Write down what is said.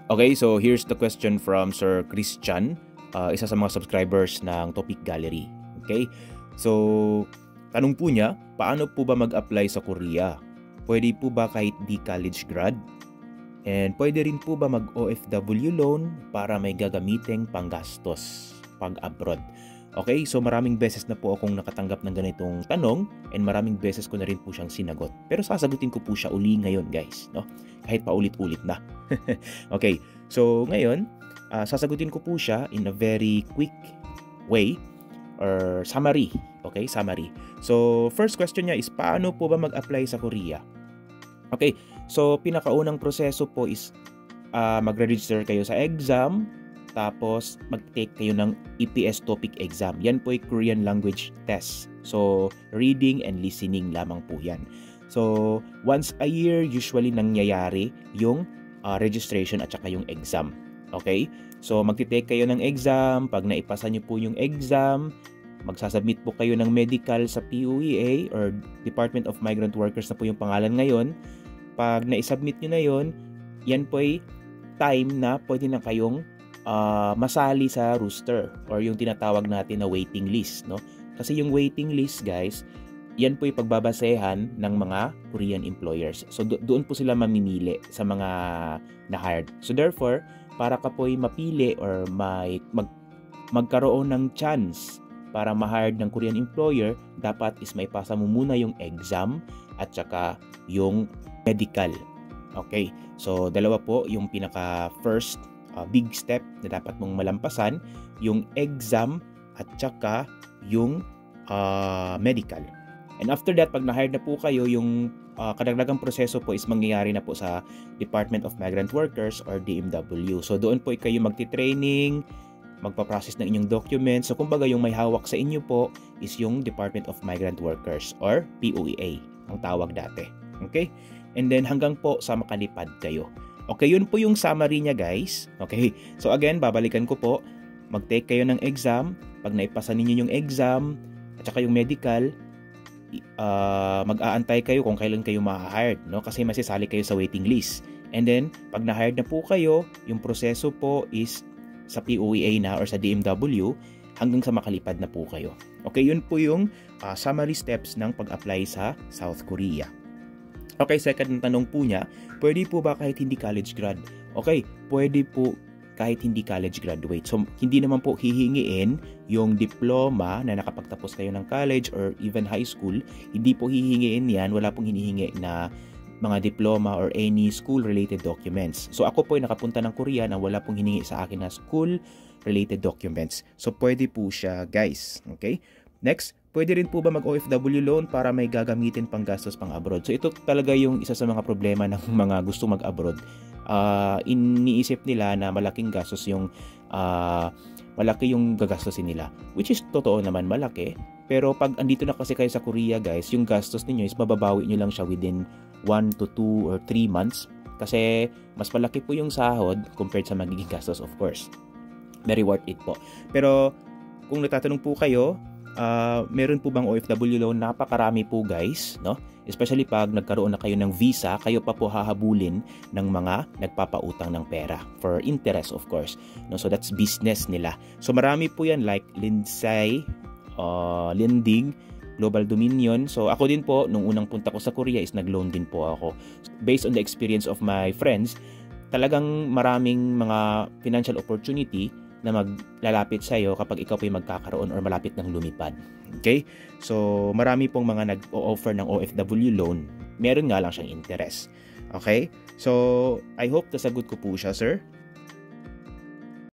Okay, so here's the question from Sir Christian, isa sa mga subscribers ng Topic Gallery. Okay, so tanong po niya, paano po ba mag-apply sa Korea? Pwede po ba kahit di college grad? And pwede rin po ba mag-OFW loan para may gagamiteng panggastos pag abroad? Okay, so maraming beses na po akong nakatanggap ng ganitong tanong and maraming beses ko na rin po siyang sinagot. Pero sasagutin ko po siya uli ngayon, guys, no? Kahit paulit-ulit na. Okay, so ngayon, sasagutin ko po siya in a very quick way or summary. Okay, summary. So, first question niya is, paano po ba mag-apply sa Korea? Okay, so pinakaunang proseso po is magre-register kayo sa exam, tapos mag-take kayo ng EPS topic exam. Yan po ay Korean language test. So, reading and listening lamang po yan. So, once a year usually nangyayari yung registration at saka yung exam. Okay? So, magti-take kayo ng exam. Pag naipasa nyo po yung exam, magsasubmit po kayo ng medical sa PUEA or Department of Migrant Workers na po yung pangalan ngayon. Pag na-submit nyo na yon, yan po ay time na pwede na kayong masali sa rooster or yung tinatawag natin na waiting list, no? Kasi yung waiting list, guys, yan po yung pagbabasehan ng mga Korean employers. So doon po sila mamimili sa mga na-hired. So therefore, para ka po'y mapili or magkaroon ng chance para ma-hired ng Korean employer, dapat is may pasa mo muna yung exam at saka yung medical. Okay, so dalawa po yung pinaka first big step na dapat mong malampasan, yung exam at saka yung medical. And after that, pag na-hired na po kayo, yung kadagdagang proseso po is mangyayari na po sa Department of Migrant Workers or DMW. So doon po kayo magti-training, magpa-process ng inyong documents. So kumbaga yung may hawak sa inyo po is yung Department of Migrant Workers or PUEA, ang tawag dati. Okay? And then hanggang po sa makalipad kayo. Okay, yun po yung summary niya, guys. Okay, so again, babalikan ko po. Mag-take kayo ng exam. Pag naipasa ninyo yung exam at saka yung medical, mag-aantay kayo kung kailan kayo ma-hired, no? Kasi masisali kayo sa waiting list. And then, pag na-hired na po kayo, yung proseso po is sa PUEA na or sa DMW hanggang sa makalipad na po kayo. Okay, yun po yung summary steps ng pag-apply sa South Korea. Okay, second tanong po niya, pwede po ba kahit hindi college grad? Okay, pwede po kahit hindi college graduate. So, hindi naman po hihingiin yung diploma na nakapagtapos kayo ng college or even high school. Hindi po hihingiin yan. Wala pong hinihingi na mga diploma or any school-related documents. So, ako po ay nakapunta ng Korea na wala pong hiningi sa akin na school-related documents. So, pwede po siya, guys. Okay? Next, pwede rin po ba mag-OFW loan para may gagamitin pang gastos pang abroad? So, ito talaga yung isa sa mga problema ng mga gusto mag-abroad. Iniisip nila na malaking gastos yung malaki yung gagastosin nila, which is totoo naman, malaki. Pero pag andito na kasi kayo sa Korea, guys, yung gastos ninyo is mababawi nyo lang siya within 1 to 2 or 3 months kasi mas malaki po yung sahod compared sa magiging gastos, of course. Very worth it po. Pero kung natatanong po kayo, meron po bang OFW loan? Napakarami po, guys, no? Especially pag nagkaroon na kayo ng visa, kayo pa po hahabulin ng mga nagpapautang ng pera for interest, of course, no? So that's business nila. So marami po yan like Lindsay, Lending, Global Dominion. So ako din po, nung unang punta ko sa Korea is nag-loan din po ako. Based on the experience of my friends, talagang maraming mga financial opportunity na maglalapit sa iyo kapag ikaw po'y magkakaroon or malapit ng lumipad. Okay? So, marami pong mga nag-o-offer ng OFW loan. Meron nga lang siyang interest. Okay? So, I hope nasagot ko po siya, sir.